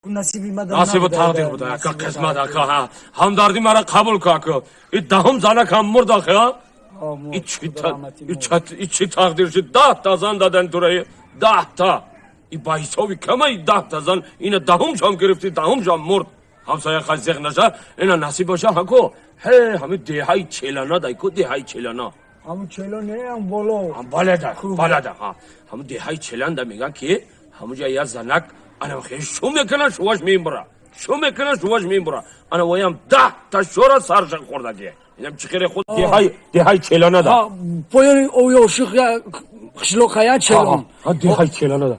نصیب تقدیر بوده که قسمت که همدردی مرا قبول که این دهم زنک هم مرد که این چی تقدیر شد 10 تا زن دادن تو رای 10 تا این با حسابی کمه 10 تا زن این دهم جام گرفتی دهم جام مرد همسایه خزیق نشه این نصیب باشه هکو همین دههای چلانه دای که دههای چلانه همون چلانه هم بالا هم بلده همون دههای چلانه میگن که همونجا یه زنک انا خیلی شو میکنه شواش میبره انا وایم 10 تا شورا سرشن خوردگیه اینم چخیره خود دههای چلانه دا پایان اویا شخ خشلوق های چلان دههای چلانه دا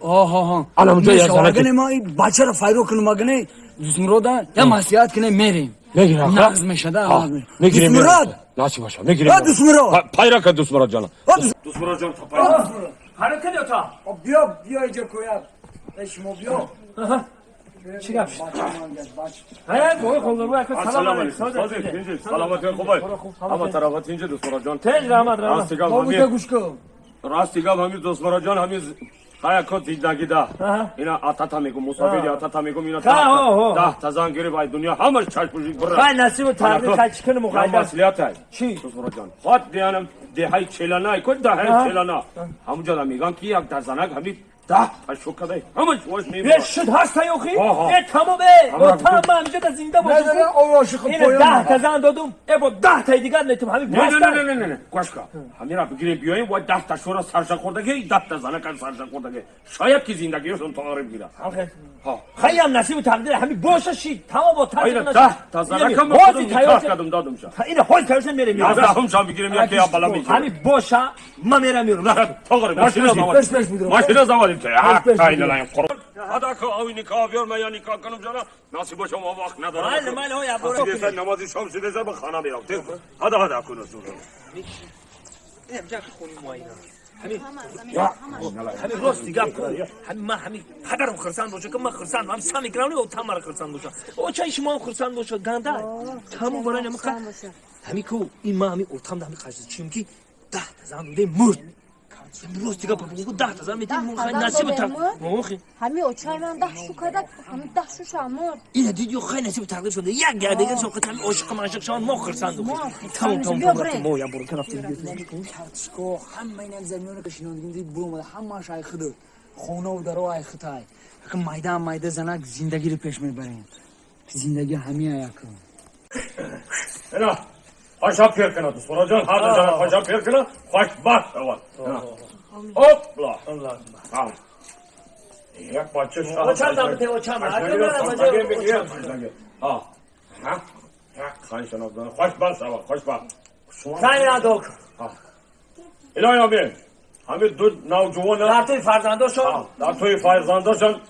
انا اونجا یه زنک اگه ما این بچه رو فایرو کنم اگه دوستمرو دا یا مسیحات کنه میریم نقض میشه دا میگیریم دوستمراد ناسی باشه میگیریم دوستمراد پایرا که دوستمراد جانا دوستمراد جان تا پایرا حرکت یا تا بیا اینجا کویا شما بیا چی گفت های خود رو سلام علیکم سلامتی خوبه اما طرفات اینجا دوستمراد جان تیج رحمت راستی گفت همین دوستمراد جان همین خواهی که دید نگیده اینا آتاتا میگم مسافری آتاتا میگم اینا 10 تا زن گیره باید دنیا همش چشم پوشید بره خواهی نصیب و تقدیر خواهی چکن مقایده مسئولیت های چی؟ دوستمراد جان خود دیانم دههای چلانه کن دههای چلانه همونجا دا میگن که یک در زنک همین 10 تا شکه ده همش واش میبره شد هست های اخی؟ تمامه تمام همینجا دا زنده باشی این 10 تا زن دادم با 10 تا دیگر نیتم همین نه گوش کن همین را بگیریم بیاییم و 10 تا شورا سرشن خوردگی 10 تا زنک سرشن خوردگی شاید که زندگیشون تغییر بگیره خیلی هم نصیب و تقدیر همین باشه شید تمام با این 10 تا زنک هم نکاح کردم دادم شد این حال تایشن میریم هم شام بگیریم یکی بالا میشه همین باشه من میرم ماشین زوالیم که این لایم قرآن هدا که آوی نکاح بیار من یا نکاح کنم جانا ناسی باشه ما وقت ندارم مال ها برو نمازی شام شده زر به خانه میرم هدا کنه اینجا خونی مواینا همین راستی گپ کن همین پدرم خرسان باشه که من خرسان هم سامی گراونی او تمام خرسان باشه او چای شما هم خرسان باشه گنده تمام برای نمیخواد همین کو این ما همین اتام دمی خرسان چیم کی 10 تا زن بوده مرد راستی گپ کن 10 تا زن میدیم نصیب تا موخی همین اوچای من 10 شو کردک همین 10 شو شامور این دیدیو خیلی نصیب تقدیر شده یک گردگان سو قتل عاشق معشق شان ما خرسان دو تمام مو یا برو کنافتی کارتشکو همه این زمینو که شنوندیم برو همه شای خود خونه و درو ای خطای که مایده زنک زندگی رو پیش میبرین زندگی همین ایا کن اینا خوشا پیر کنه دوستمراد جان هر جا خوشا پیر کنه خوش بخت اول اوپلا یک بچه شاه چند دامته و چند خواهی شناب خوش بخت اول خوش بخت خیلی ندوک الهی آمین همین دو نوجوان در توی فرزنداشون در توی فرزنداشون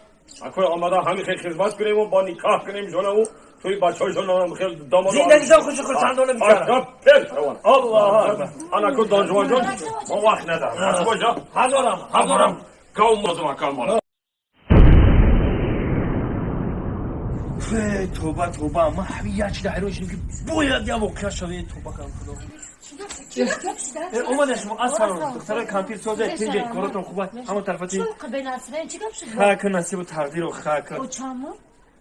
اکوی آمده همین خیلی خدمت کنیم و با نکاح کنیم جونه و توی بچه هایشون هم خیلی داماد زندگیشون خوش خرسندانه بیچاره الله انا کن دانجوان جان ما وقت ندارم کجا هزارم کام موضوع مکان بالا توبه ما همین یکی در حیروشیم که باید یا وقت شوه توبه کنم اومدش ما از فرار دختره کانتین سوزه تینجه کاراتون خوبه همون طرفاتی خاک نصیب و تقدیر و خاک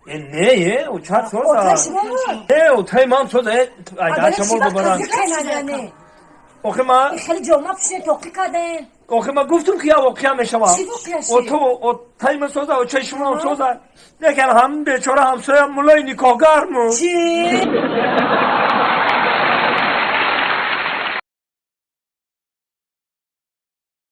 نه او چات سوزه او تای مام سوزه ایده شمال ببرن اوخه ما خیلی جمعه پیشه توقی کردن اوخه ما گفتم که یا واقعا میشما او تو او تای من سوزه او چای شما هم سوزه لیکن هم بیچاره همسایه مولای نکاهگر مو چی؟